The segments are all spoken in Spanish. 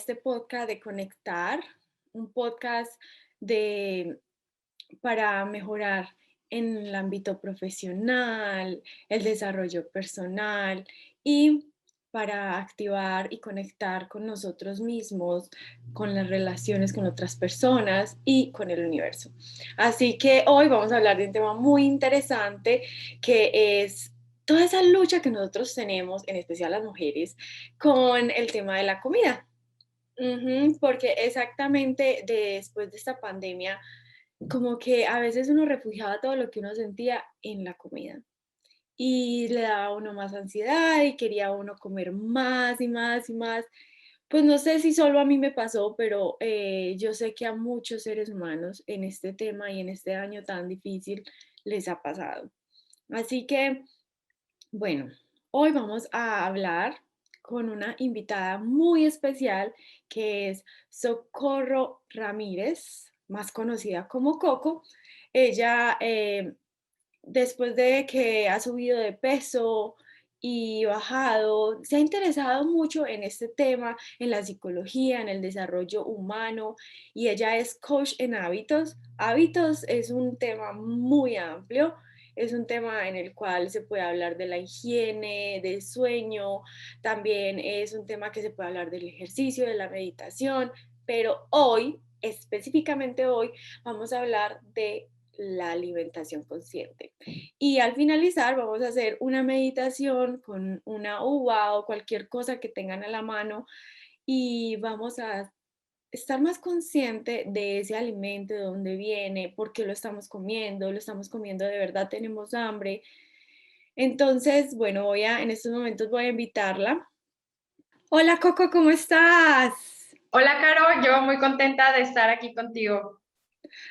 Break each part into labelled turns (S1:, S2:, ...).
S1: este podcast de conectar, un podcast de, para mejorar en el ámbito profesional, el desarrollo personal y para activar y conectar con nosotros mismos, con las relaciones con otras personas y con el universo. Así que hoy vamos a hablar de un tema muy interesante que es toda esa lucha que nosotros tenemos, en especial las mujeres, con el tema de la comida. Porque exactamente después de esta pandemia, como que a veces uno refugiaba todo lo que uno sentía en la comida y le daba a uno más ansiedad y quería uno comer más y más y más. Pues no sé si solo a mí me pasó, pero yo sé que a muchos seres humanos en este tema y en este año tan difícil les ha pasado. Así que, bueno, hoy vamos a hablar con una invitada muy especial que es Socorro Ramírez, más conocida como Coco. Ella, después de que ha subido de peso y bajado, se ha interesado mucho en este tema, en la psicología, en el desarrollo humano, y ella es coach en hábitos. Hábitos es un tema muy amplio. Es un tema en el cual se puede hablar de la higiene, del sueño, también es un tema que se puede hablar del ejercicio, de la meditación, pero hoy, específicamente hoy, vamos a hablar de la alimentación consciente. Y al finalizar vamos a hacer una meditación con una uva o cualquier cosa que tengan a la mano y vamos a estar más consciente de ese alimento, de dónde viene, por qué lo estamos comiendo de verdad, tenemos hambre. Entonces, bueno, en estos momentos voy a invitarla. Hola Coco, ¿cómo estás?
S2: Hola, Caro, yo muy contenta de estar aquí contigo.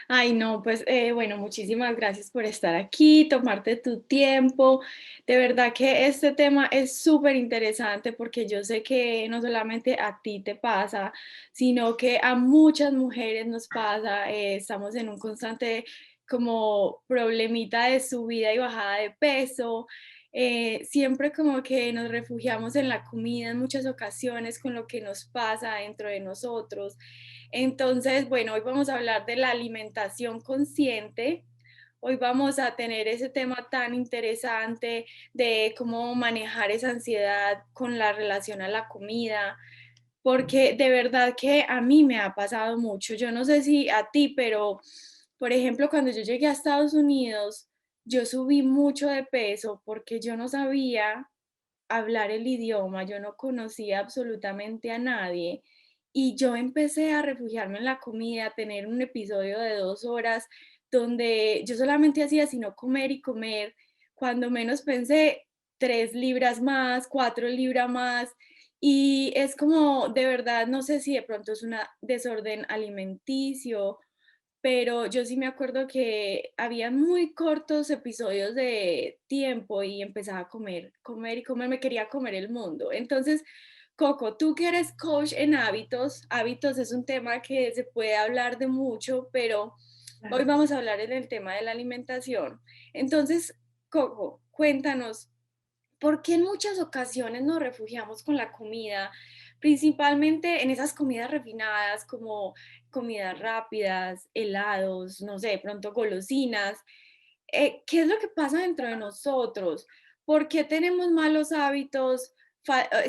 S1: Ay, no, pues bueno, muchísimas gracias por estar aquí, tomarte tu tiempo. De verdad que este tema es súper interesante porque yo sé que no solamente a ti te pasa, sino que a muchas mujeres nos pasa. Estamos en un constante como problemita de subida y bajada de peso. Siempre como que nos refugiamos en la comida en muchas ocasiones con lo que nos pasa dentro de nosotros. Entonces, bueno, hoy vamos a hablar de la alimentación consciente. Hoy vamos a tener ese tema tan interesante de cómo manejar esa ansiedad con la relación a la comida, porque de verdad que a mí me ha pasado mucho. Yo no sé si a ti, pero por ejemplo, cuando yo llegué a Estados Unidos, yo subí mucho de peso porque yo no sabía hablar el idioma, yo no conocía absolutamente a nadie y yo empecé a refugiarme en la comida, a tener un episodio de 2 horas donde yo solamente hacía sino comer y comer. Cuando menos pensé, 3 libras más, 4 libras más. Y es como, de verdad, no sé si de pronto es un desorden alimenticio, pero yo sí me acuerdo que había muy cortos episodios de tiempo y empezaba a comer, comer y comer, me quería comer el mundo. Entonces, Coco, tú que eres coach en hábitos, hábitos es un tema que se puede hablar de mucho, pero hoy
S2: Claro.
S1: vamos a hablar en el tema de la alimentación. Entonces, Coco, cuéntanos, ¿por qué en muchas ocasiones nos refugiamos con la comida, principalmente en esas comidas refinadas como comidas rápidas, helados, no sé, de pronto golosinas? ¿Qué es lo que pasa dentro de nosotros? ¿Por qué tenemos malos hábitos?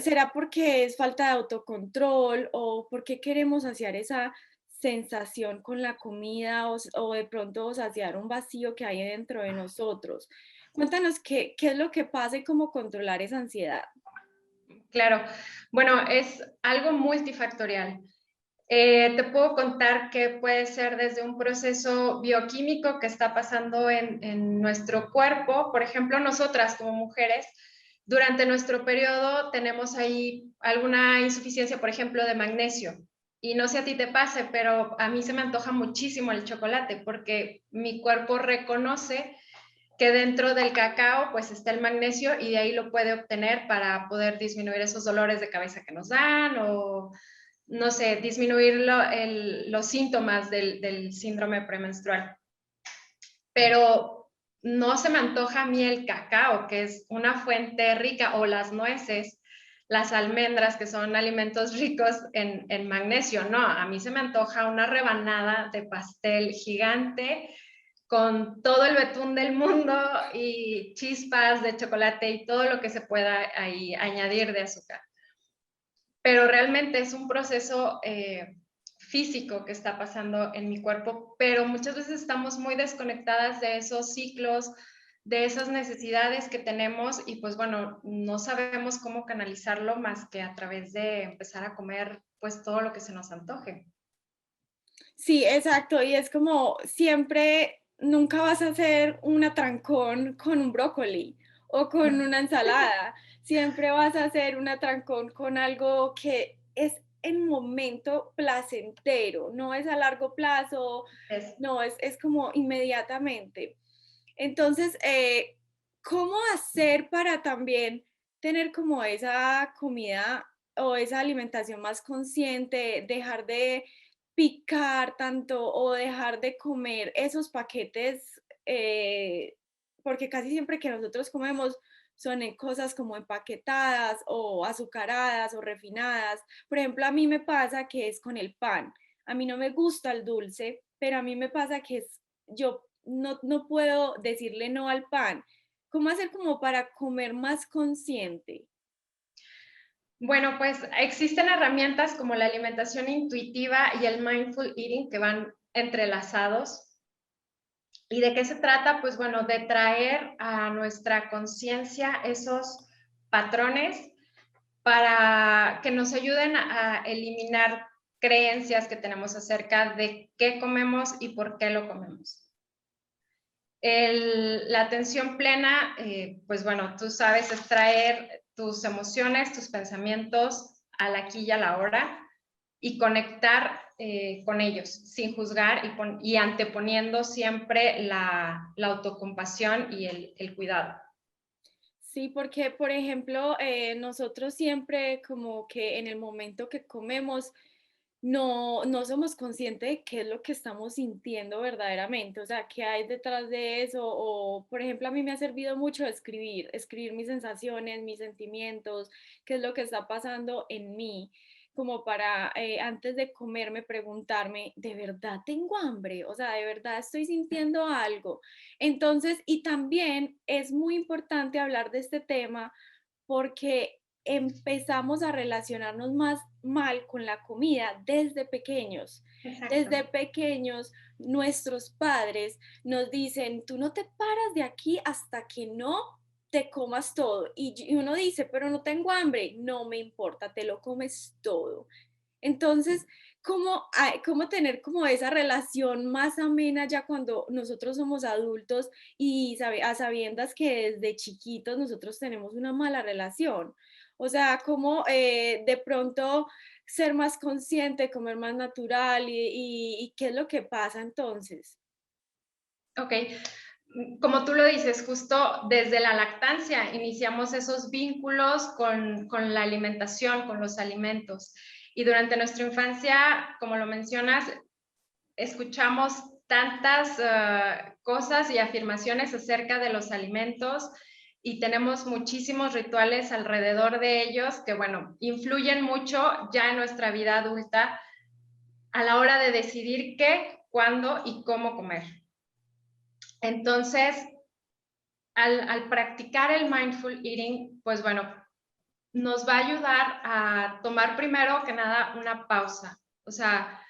S1: ¿Será porque es falta de autocontrol o por qué queremos saciar esa sensación con la comida o de pronto saciar un vacío que hay dentro de nosotros? Cuéntanos qué es lo que pasa y cómo controlar esa ansiedad.
S2: Claro, bueno, es algo multifactorial. Te puedo contar que puede ser desde un proceso bioquímico que está pasando en nuestro cuerpo. Por ejemplo, nosotras como mujeres, durante nuestro periodo tenemos ahí alguna insuficiencia, por ejemplo, de magnesio. Y no sé a ti te pase, pero a mí se me antoja muchísimo el chocolate porque mi cuerpo reconoce que dentro del cacao pues está el magnesio y de ahí lo puede obtener para poder disminuir esos dolores de cabeza que nos dan o, no sé, disminuir los síntomas del síndrome premenstrual. Pero no se me antoja a mí el cacao, que es una fuente rica, o las nueces. las almendras, que son alimentos ricos en magnesio. No, a mí se me antoja una rebanada de pastel gigante con todo el betún del mundo y chispas de chocolate y todo lo que se pueda ahí añadir de azúcar. Pero realmente es un proceso físico que está pasando en mi cuerpo, pero muchas veces estamos muy desconectadas de esos ciclos, de esas necesidades que tenemos y pues bueno, no sabemos cómo canalizarlo más que a través de empezar a comer pues todo lo que se nos antoje.
S1: Sí, exacto. Y es como siempre, nunca vas a hacer un atrancón con un brócoli o con una ensalada. Siempre vas a hacer un atrancón con algo que es en momento placentero, no es a largo plazo,
S2: Es,
S1: no, es como inmediatamente. Entonces, ¿cómo hacer para también tener como esa comida o esa alimentación más consciente, dejar de picar tanto o dejar de comer esos paquetes? Porque casi siempre que nosotros comemos son en cosas como empaquetadas o azucaradas o refinadas. Por ejemplo, a mí me pasa que es con el pan. A mí no me gusta el dulce, pero a mí me pasa que yo no puedo decirle no al pan. ¿Cómo hacer como para comer más consciente?
S2: bueno, pues existen herramientas como la alimentación intuitiva y el mindful eating que van entrelazados. ¿Y de qué se trata? Pues bueno, de traer a nuestra conciencia esos patrones para que nos ayuden a eliminar creencias que tenemos acerca de qué comemos y por qué lo comemos. La atención plena, pues bueno, tú sabes, es traer tus emociones, tus pensamientos al aquí y a la hora y conectar con ellos sin juzgar y anteponiendo siempre la autocompasión y el cuidado.
S1: Sí, porque, por ejemplo, nosotros siempre como que en el momento que comemos no somos conscientes de qué es lo que estamos sintiendo verdaderamente, o sea, qué hay detrás de eso, o por ejemplo, a mí me ha servido mucho escribir mis sensaciones, mis sentimientos, qué es lo que está pasando en mí, como para antes de comerme preguntarme, ¿de verdad tengo hambre? O sea, ¿de verdad estoy sintiendo algo? Entonces, y también es muy importante hablar de este tema porque empezamos a relacionarnos más mal con la comida desde pequeños.
S2: Exacto.
S1: Desde pequeños, nuestros padres nos dicen, tú no te paras de aquí hasta que no te comas todo. Y uno dice, pero no tengo hambre. No me importa, te lo comes todo. Entonces, ¿cómo tener como esa relación más amena ya cuando nosotros somos adultos y a sabiendas que desde chiquitos nosotros tenemos una mala relación? O sea, cómo de pronto ser más consciente, comer más natural y qué es lo que pasa entonces.
S2: Ok, como tú lo dices, justo desde la lactancia iniciamos esos vínculos con la alimentación, con los alimentos. Y durante nuestra infancia, como lo mencionas, escuchamos tantas cosas y afirmaciones acerca de los alimentos y tenemos muchísimos rituales alrededor de ellos que, bueno, influyen mucho ya en nuestra vida adulta a la hora de decidir qué, cuándo y cómo comer. Entonces, al practicar el mindful eating, pues bueno, nos va a ayudar a tomar primero que nada una pausa. O sea,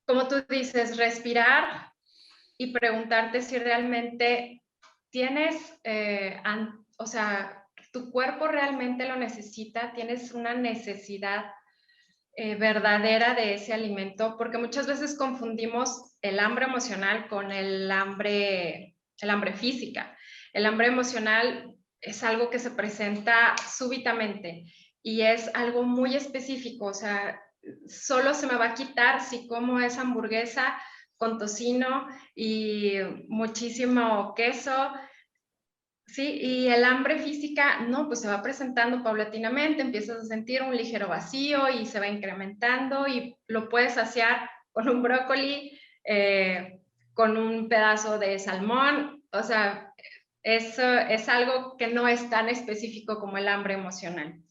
S2: como tú dices, respirar y preguntarte si realmente tienes, o sea, tu cuerpo realmente lo necesita, tienes una necesidad verdadera de ese alimento, porque muchas veces confundimos el hambre emocional con el hambre física. El hambre emocional es algo que se presenta súbitamente y es algo muy específico, o sea, solo se me va a quitar si como esa hamburguesa con tocino y muchísimo queso. Sí, y el hambre física, no, pues se va presentando paulatinamente, empiezas a sentir un ligero vacío y se va incrementando y lo puedes saciar con un brócoli, con un pedazo de salmón, o sea, eso es algo que no es tan específico como el hambre emocional.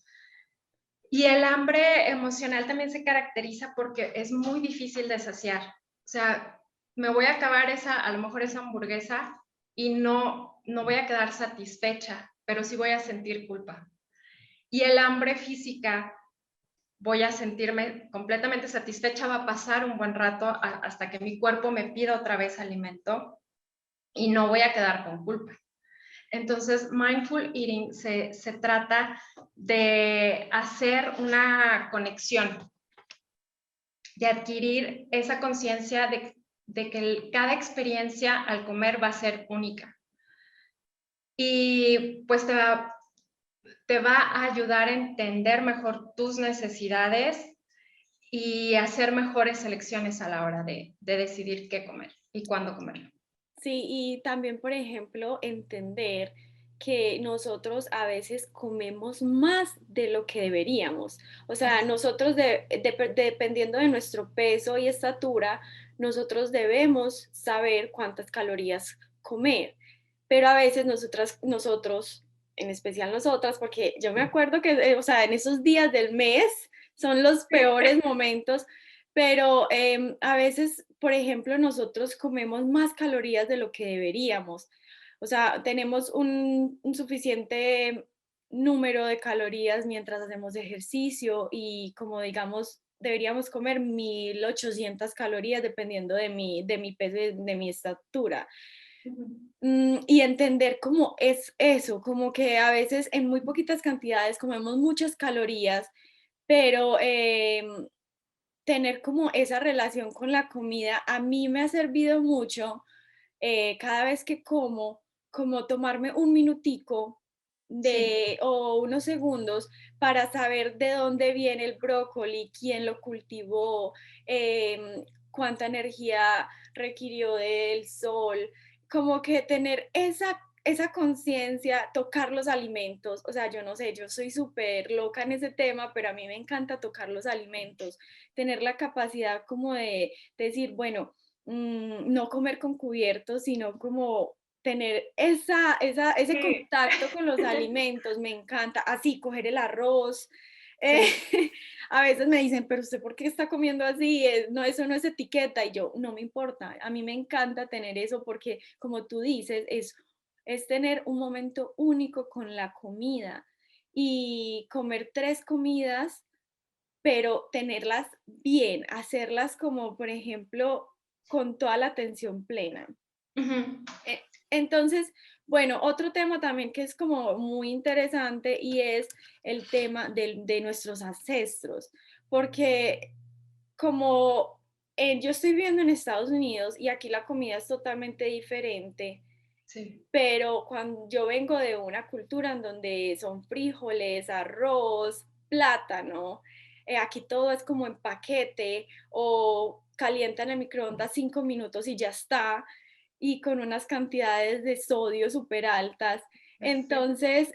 S2: Y el hambre emocional también se caracteriza porque es muy difícil de saciar. O sea, me voy a acabar a lo mejor esa hamburguesa y no voy a quedar satisfecha, pero sí voy a sentir culpa. Y el hambre física, voy a sentirme completamente satisfecha, va a pasar un buen rato hasta que mi cuerpo me pida otra vez alimento y no voy a quedar con culpa. Entonces, mindful eating se trata de hacer una conexión, de adquirir esa conciencia de que cada experiencia al comer va a ser única. Y pues te va a ayudar a entender mejor tus necesidades y hacer mejores elecciones a la hora de decidir qué comer y cuándo comerlo.
S1: Sí, y también, por ejemplo, entender que nosotros a veces comemos más de lo que deberíamos. O sea, nosotros, dependiendo de nuestro peso y estatura, nosotros debemos saber cuántas calorías comer. Pero a veces nosotros, en especial nosotras, porque yo me acuerdo que, o sea, en esos días del mes son los peores momentos, pero a veces, por ejemplo, nosotros comemos más calorías de lo que deberíamos. O sea, tenemos un suficiente número de calorías mientras hacemos ejercicio y como digamos, deberíamos comer 1800 calorías dependiendo de mi peso y de mi estatura. Y entender cómo es eso, como que a veces en muy poquitas cantidades comemos muchas calorías, pero tener como esa relación con la comida a mí me ha servido mucho cada vez que como tomarme un minutico
S2: Sí.
S1: o unos segundos para saber de dónde viene el brócoli, quién lo cultivó, cuánta energía requirió del sol, como que tener esa conciencia, tocar los alimentos, o sea, yo no sé, yo soy súper loca en ese tema, pero a mí me encanta tocar los alimentos, tener la capacidad como de decir, bueno, no comer con cubiertos, sino como tener ese
S2: Sí.
S1: contacto con los alimentos, me encanta. Así, coger el arroz. eh,
S2: Sí.
S1: a veces me dicen, pero usted, ¿por qué está comiendo así? No, eso no es etiqueta. Y yo, no me importa. A mí me encanta tener eso porque, como tú dices, es tener un momento único con la comida y comer 3 comidas, pero tenerlas bien, hacerlas como, por ejemplo, con toda la atención plena.
S2: Ujú.
S1: Entonces, bueno, otro tema también que es como muy interesante y es el tema de nuestros ancestros, porque como yo estoy viviendo en Estados Unidos y aquí la comida es totalmente diferente,
S2: Sí.
S1: pero cuando yo vengo de una cultura en donde son frijoles, arroz, plátano, aquí todo es como en paquete o calienta en el microondas 5 minutos y ya está, y con unas cantidades de sodio súper altas.
S2: Sí.
S1: Entonces,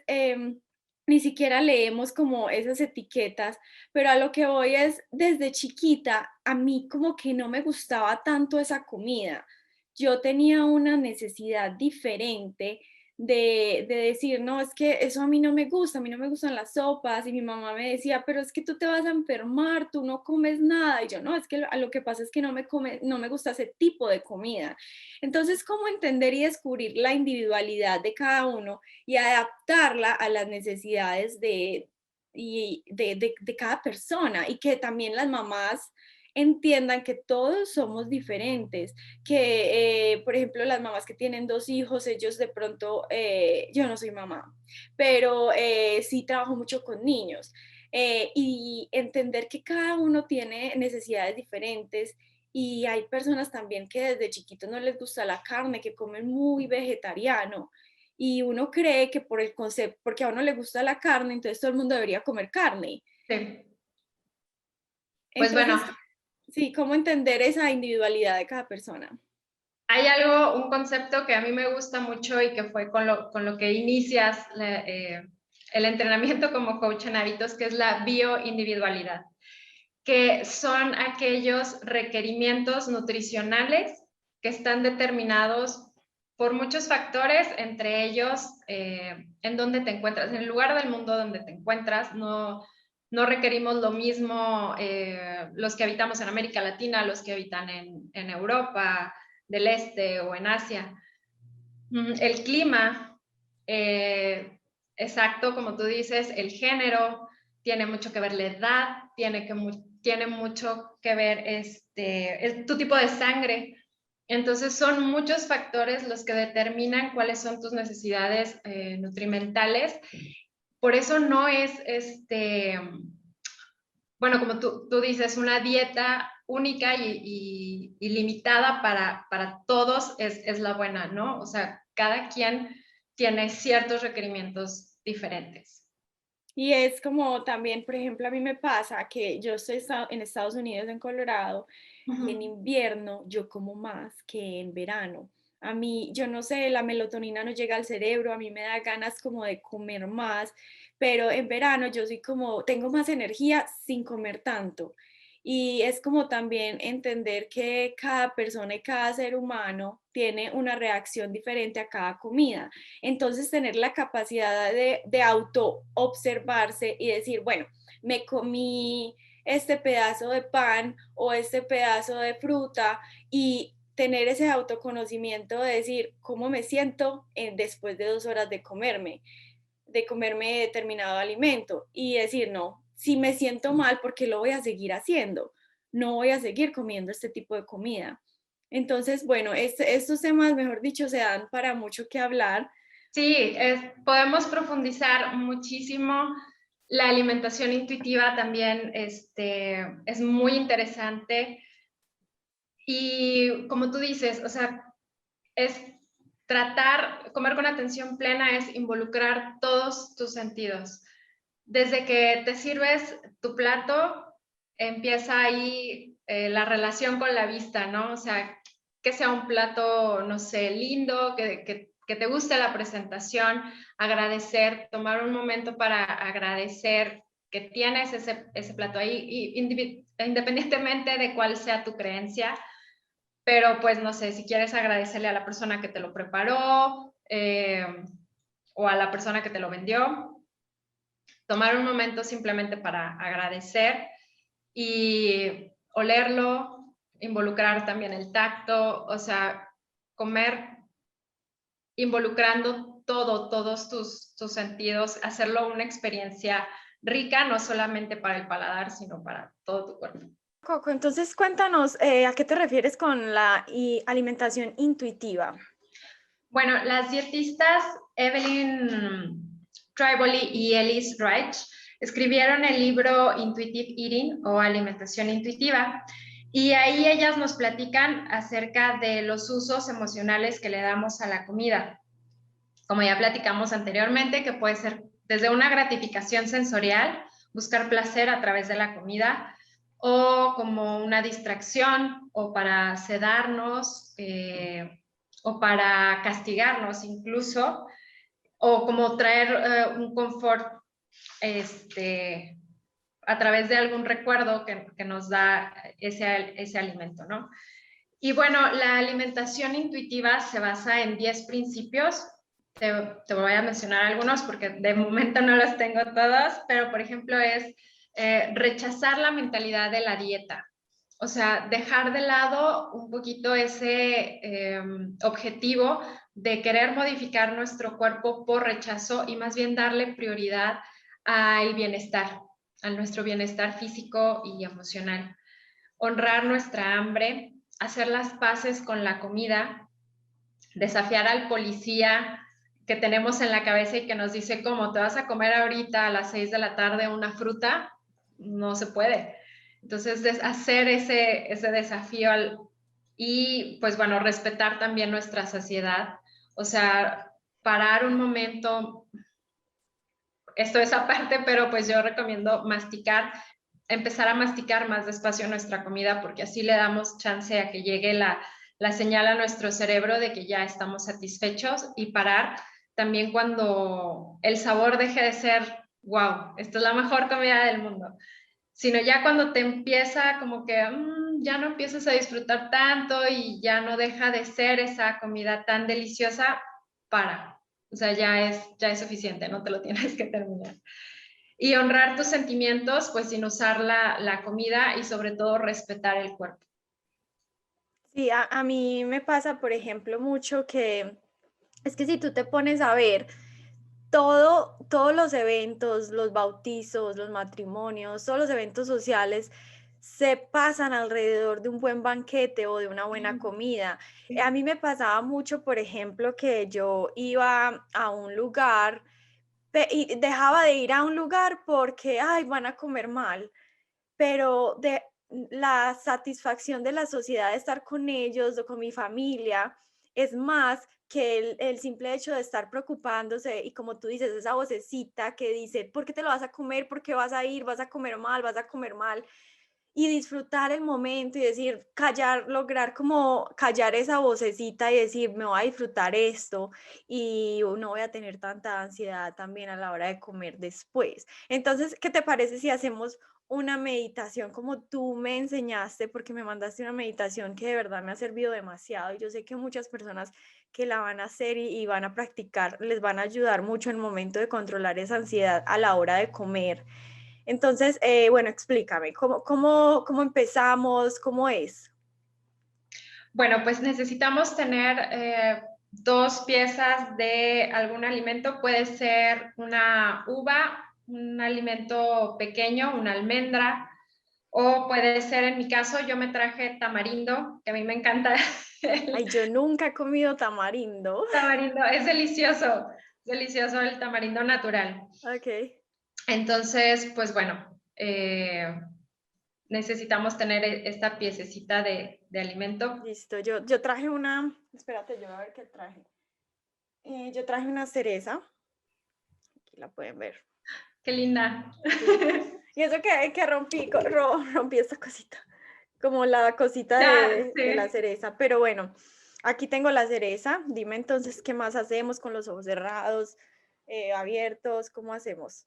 S1: ni siquiera leemos como esas etiquetas, pero a lo que voy es, desde chiquita, a mí como que no me gustaba tanto esa comida. Yo tenía una necesidad diferente de decir, no, es que eso a mí no me gusta, a mí no me gustan las sopas, y mi mamá me decía, pero es que tú te vas a enfermar, tú no comes nada, y yo, no, es que lo que pasa es que no me gusta ese tipo de comida. Entonces, ¿cómo entender y descubrir la individualidad de cada uno y adaptarla a las necesidades de cada persona? Y que también las mamás entiendan que todos somos diferentes, que, por ejemplo, las mamás que tienen 2 hijos, ellos de pronto, yo no soy mamá, pero sí trabajo mucho con niños, y entender que cada uno tiene necesidades diferentes y hay personas también que desde chiquitos no les gusta la carne, que comen muy vegetariano. Y uno cree que por el concepto, porque a uno le gusta la carne, entonces todo el mundo debería comer carne.
S2: Sí. Pues bueno,
S1: Entonces, sí, ¿cómo entender esa individualidad de cada persona?
S2: hay un concepto que a mí me gusta mucho y que fue con lo que inicias el entrenamiento como coach en hábitos, que es la bioindividualidad, que son aquellos requerimientos nutricionales que están determinados por muchos factores, entre ellos en dónde te encuentras, en el lugar del mundo donde te encuentras, no, no requerimos lo mismo los que habitamos en América Latina, los que habitan en Europa del Este o en Asia. El clima, exacto, como tú dices, el género, tiene mucho que ver la edad, tiene mucho que ver tu tipo de sangre. Entonces son muchos factores los que determinan cuáles son tus necesidades nutrimentales. Por eso no es, bueno, como tú dices, una dieta única y limitada para todos es la buena, ¿no? O sea, cada quien tiene ciertos requerimientos diferentes.
S1: Y es como también, por ejemplo, a mí me pasa que yo estoy en Estados Unidos, en Colorado, y en invierno yo como más que en verano. A mí, yo no sé, la melatonina no llega al cerebro, a mí me da ganas como de comer más, pero en verano yo soy como, tengo más energía sin comer tanto. Y es como también entender que cada persona y cada ser humano tiene una reacción diferente a cada comida. Entonces, tener la capacidad de auto observarse y decir, bueno, me comí este pedazo de pan o este pedazo de fruta y tener ese autoconocimiento de decir cómo me siento después de 2 horas de comerme determinado alimento y decir, no, si me siento mal, ¿por qué lo voy a seguir haciendo? No voy a seguir comiendo este tipo de comida. Entonces, bueno, estos temas, mejor dicho, se dan para mucho que hablar.
S2: Sí, podemos profundizar muchísimo. La alimentación intuitiva también es muy interesante. Y como tú dices, o sea, es comer con atención plena es involucrar todos tus sentidos. Desde que te sirves tu plato, empieza ahí la relación con la vista, ¿no? O sea, que sea un plato, no sé, lindo, que te guste la presentación, agradecer, tomar un momento para agradecer que tienes ese plato ahí, independientemente de cuál sea tu creencia, pero pues no sé, si quieres agradecerle a la persona que te lo preparó o a la persona que te lo vendió, tomar un momento simplemente para agradecer y olerlo, involucrar también el tacto, o sea, comer involucrando todos tus sentidos, hacerlo una experiencia rica, no solamente para el paladar, sino para todo tu cuerpo.
S1: Coco, entonces cuéntanos, ¿a qué te refieres con la alimentación intuitiva?
S2: Bueno, las dietistas Evelyn Tribole y Elise Reich escribieron el libro Intuitive Eating o Alimentación Intuitiva y ahí ellas nos platican acerca de los usos emocionales que le damos a la comida. Como ya platicamos anteriormente, que puede ser desde una gratificación sensorial, buscar placer a través de la comida, o como una distracción, o para sedarnos, o para castigarnos incluso, o como traer un confort a través de algún recuerdo que nos da ese alimento, ¿no? Y bueno, la alimentación intuitiva se basa en 10 principios. Te voy a mencionar algunos porque de momento no los tengo todos, pero por ejemplo es rechazar la mentalidad de la dieta. O sea, dejar de lado un poquito ese objetivo de querer modificar nuestro cuerpo por rechazo y más bien darle prioridad al bienestar, a nuestro bienestar físico y emocional. Honrar nuestra hambre, hacer las paces con la comida, desafiar al policía que tenemos en la cabeza y que nos dice, ¿cómo te vas a comer ahorita a las 6 de la tarde una fruta? No se puede. Entonces, hacer ese desafío y, pues bueno, respetar también nuestra saciedad. O sea, parar un momento, esto es aparte, pero pues yo recomiendo empezar a masticar más despacio nuestra comida porque así le damos chance a que llegue la señal a nuestro cerebro de que ya estamos satisfechos y parar también cuando el sabor deje de ser, wow, esto es la mejor comida del mundo, sino ya cuando te empieza como que ya no empiezas a disfrutar tanto y ya no deja de ser esa comida tan deliciosa, para. O sea, ya es suficiente, no te lo tienes que terminar. y honrar tus sentimientos, pues sin usar la comida y sobre todo respetar el cuerpo.
S1: Sí, a mí me pasa, por ejemplo, mucho que es que si tú te pones a ver todos los eventos, los bautizos, los matrimonios, todos los eventos sociales se pasan alrededor de un buen banquete o de una buena comida. A mí me pasaba mucho, por ejemplo, que yo iba a un lugar y dejaba de ir a un lugar porque, ay, van a comer mal, pero de la satisfacción de la sociedad de estar con ellos o con mi familia es más que el simple hecho de estar preocupándose y como tú dices, esa vocecita que dice, ¿por qué te lo vas a comer? ¿Por qué vas a ir? ¿Vas a comer mal? ¿Vas a comer mal? Y disfrutar el momento y decir, callar, lograr como callar esa vocecita y decir, me voy a disfrutar esto y no voy a tener tanta ansiedad también a la hora de comer después. Entonces, ¿qué te parece si hacemos una meditación como tú me enseñaste? Porque me mandaste una meditación que de verdad me ha servido demasiado y yo sé que muchas personas que la van a hacer y van a practicar les van a ayudar mucho en el momento de controlar esa ansiedad a la hora de comer. Entonces, bueno, explícame, ¿cómo empezamos? ¿Cómo es?
S2: Bueno, pues necesitamos tener 2 piezas de algún alimento. Puede ser una uva, un alimento pequeño, una almendra, o puede ser, en mi caso, yo me traje tamarindo, que a mí me encanta el
S1: Ay, yo nunca he comido tamarindo.
S2: tamarindo. Es delicioso el tamarindo natural.
S1: Ok,
S2: Entonces, pues bueno, necesitamos tener esta piececita de alimento.
S1: listo. Yo traje una, espérate, yo voy a ver qué traje. Yo traje una cereza, aquí la pueden ver.
S2: Qué linda.
S1: Sí. Y eso que rompí, rompí esta cosita, como la cosita
S2: Ya,
S1: de la
S2: sí.
S1: cereza. Pero bueno, aquí tengo la cereza. Dime entonces, ¿qué más hacemos con los ojos cerrados, abiertos? ¿Cómo hacemos?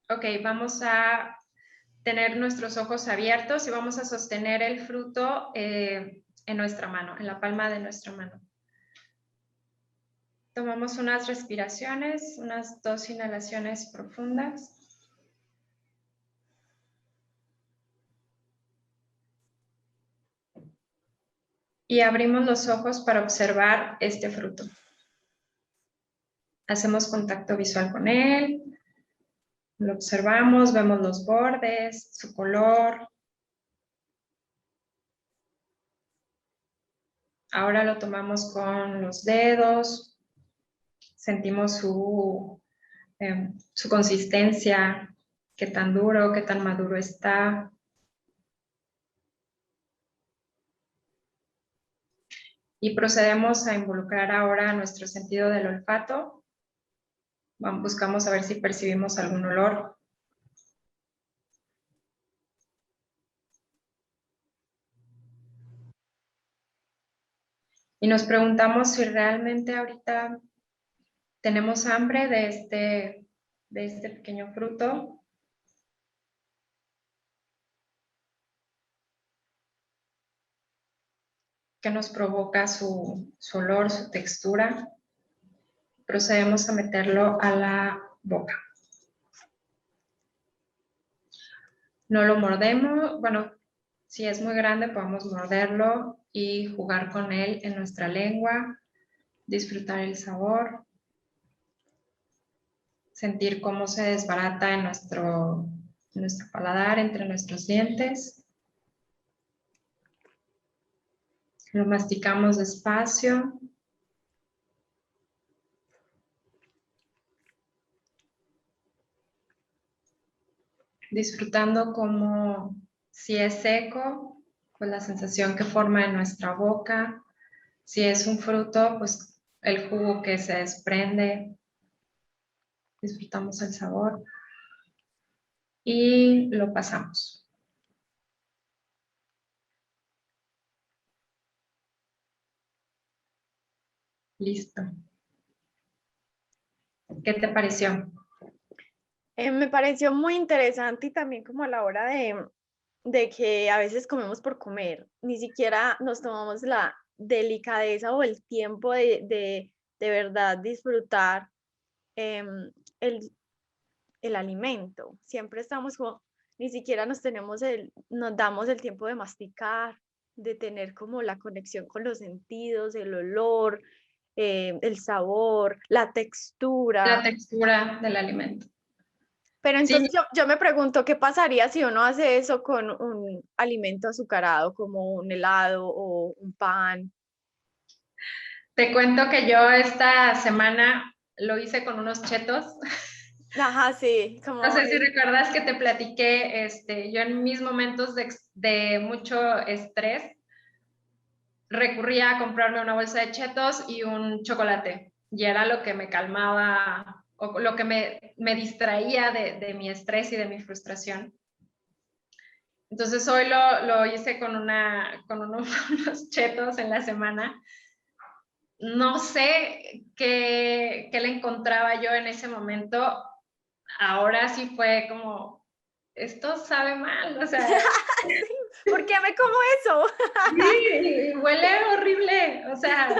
S2: Ok, vamos a tener nuestros ojos abiertos y vamos a sostener el fruto en nuestra mano, en la palma de nuestra mano. Tomamos unas respiraciones, unas 2 inhalaciones profundas. Y abrimos los ojos para observar este fruto. Hacemos contacto visual con él, lo observamos, vemos los bordes, su color. Ahora lo tomamos con los dedos, sentimos su consistencia, qué tan duro, qué tan maduro está. Y procedemos a involucrar ahora nuestro sentido del olfato. Buscamos a ver si percibimos algún olor. Y nos preguntamos si realmente ahorita tenemos hambre de este pequeño fruto. ¿Qué nos provoca su olor, su textura? Procedemos a meterlo a la boca. No lo mordemos, bueno, si es muy grande podemos morderlo y jugar con él en nuestra lengua, disfrutar el sabor, sentir cómo se desbarata en nuestro paladar, entre nuestros dientes. Lo masticamos despacio. Disfrutando como si es seco, pues la sensación que forma en nuestra boca. Si es un fruto, pues el jugo que se desprende. Disfrutamos el sabor y lo pasamos. Listo. ¿Qué te pareció?
S1: Me pareció muy interesante y también como a la hora de que a veces comemos por comer, ni siquiera nos tomamos la delicadeza o el tiempo de verdad disfrutar em, el, el alimento. Siempre estamos como, ni siquiera nos damos el tiempo de masticar, de tener como la conexión con los sentidos, el olor, el sabor, la
S2: La
S1: textura.
S2: textura del alimento.
S1: Pero
S2: Sí,
S1: entonces yo me pregunto, ¿qué pasaría si uno hace eso con un alimento azucarado como un helado o un pan?
S2: te cuento que yo esta semana lo hice con unos chetos.
S1: Ajá, sí,
S2: No
S1: como
S2: sé si recuerdas que te platiqué, yo en mis momentos de mucho estrés recurría a comprarme una bolsa de chetos y un chocolate. Y era lo que me calmaba o lo que me distraía de mi estrés y de mi frustración. Entonces hoy lo hice con unos chetos en la semana. No sé qué le encontraba yo en ese momento. Ahora sí fue como, esto sabe mal, o sea,
S1: sí, ¿por qué me como eso?
S2: sí, huele horrible, o sea,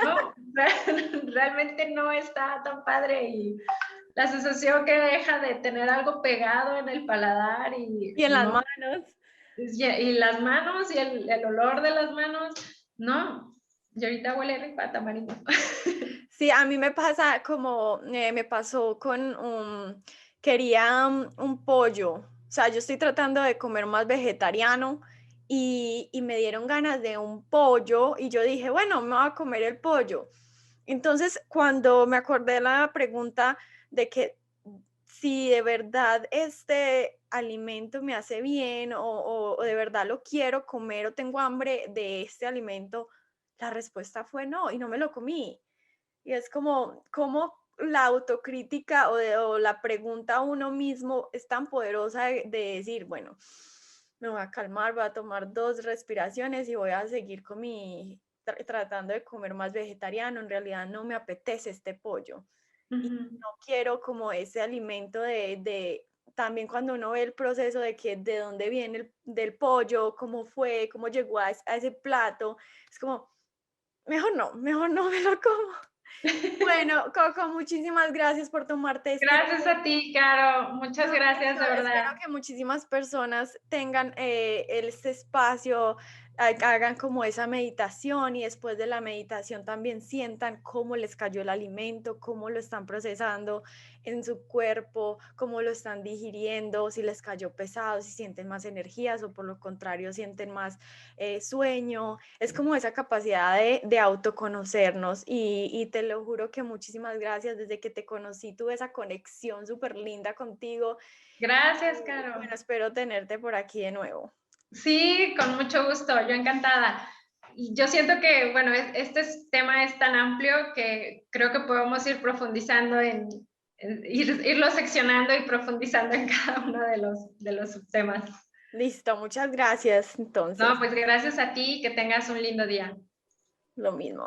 S2: no, realmente no está tan padre y la sensación que deja de tener algo pegado en el paladar y
S1: Y en las
S2: no,
S1: manos.
S2: y las manos y el olor de las manos, no, y ahorita huele rico a tamarindo.
S1: Sí, a mí me pasa como me pasó quería un pollo, o sea, yo estoy tratando de comer más vegetariano y me dieron ganas de un pollo y yo dije, bueno, me voy a comer el pollo. Entonces, cuando me acordé de la pregunta de que si de verdad este alimento me hace bien o de verdad lo quiero comer o tengo hambre de este alimento, la respuesta fue no y no me lo comí. Y es como la autocrítica o la pregunta a uno mismo es tan poderosa de decir, bueno, me voy a calmar, voy a tomar 2 respiraciones y voy a seguir con tratando de comer más vegetariano. En realidad no me apetece este pollo y
S2: Ujú.
S1: no quiero como ese alimento de también cuando uno ve el proceso de que de dónde viene del pollo, cómo fue, cómo llegó a ese plato, es como, mejor no me lo como. Bueno, Coco, muchísimas gracias por tomarte este
S2: Gracias a
S1: tiempo.
S2: ti, Caro. Muchas gracias, de
S1: Espero
S2: verdad.
S1: que muchísimas personas tengan este espacio, hagan como esa meditación y después de la meditación también sientan cómo les cayó el alimento, cómo lo están procesando en su cuerpo, cómo lo están digiriendo, si les cayó pesado, si sienten más energías o por lo contrario sienten más sueño. Es como esa capacidad de autoconocernos y te lo juro que muchísimas gracias. Desde que te conocí tuve esa conexión súper linda contigo.
S2: Gracias,
S1: Y
S2: Caro.
S1: bueno, espero tenerte por aquí de nuevo.
S2: Sí, con mucho gusto, yo encantada. Y yo siento que, bueno, tema es tan amplio que creo que podemos ir profundizando irlo seccionando y profundizando en cada uno de los subtemas.
S1: Listo, muchas gracias.
S2: No,
S1: Entonces,
S2: pues gracias a ti, que tengas un lindo día.
S1: lo mismo.